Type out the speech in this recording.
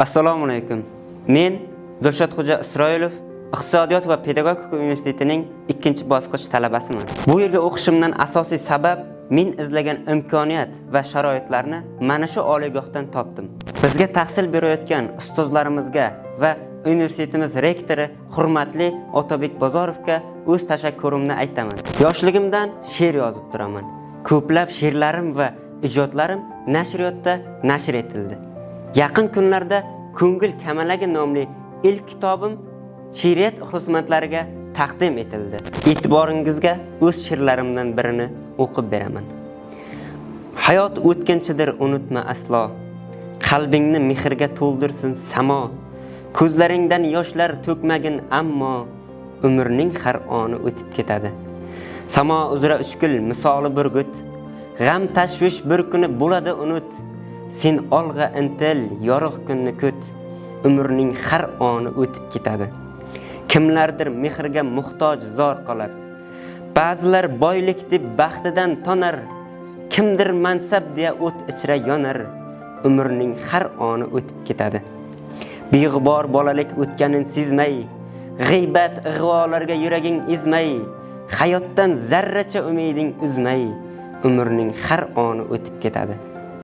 Assalomu alaykum. Men Dilshodxo'ja Isroilov Iqtisodiyot va pedagogika universitetining 2-bosqich talabasiman. Bu yerga o'qishimdan asosiy sabab men izlagan imkoniyat va sharoitlarni mana shu oliygohdan topdim. Bizga tahsil berayotgan ustozlarimizga va universitetimiz rektori hurmatli Otabek Bozorovga o'z tashakkurimni aytaman. Yoshligimdan she'r yozib turaman. Ko'plab she'rlarim va ijodlarim nashriyotda nashr etildi. Yaqin kunlarda Ko'ngil kamalagi nomli ilk kitobim she'riyat xizmatlariga taqdim etildi. E'tiboringizga o'z she'rlarimdan birini o'qib beraman. Hayot o'tkinchidir, unutma aslo. Qalbingni mehrga to'ldirsin samo. Ko'zlaringdan yoshlar to'kmagin, ammo umrning har oni o'tib ketadi. Samo uzra ushkul misoli burgut. G'am tashvish bir kuni bo'ladi unut. Sen olg'a intil, yorug' kunni kut. Umrning har oni o'tib ketadi. Kimlardir mehrga muhtoj zor qolar. Ba'zilar boylik deb baxtidan tonar. Kimdir mansab deya o't ichra yonar. Umrning har oni o'tib ketadi. Beg'ubor bolalik o'tganin sezmay, g'iybat ig'volarga yuraging ezmay, hayotdan zarracha umiding uzmay, umrning har oni o'tib ketadi.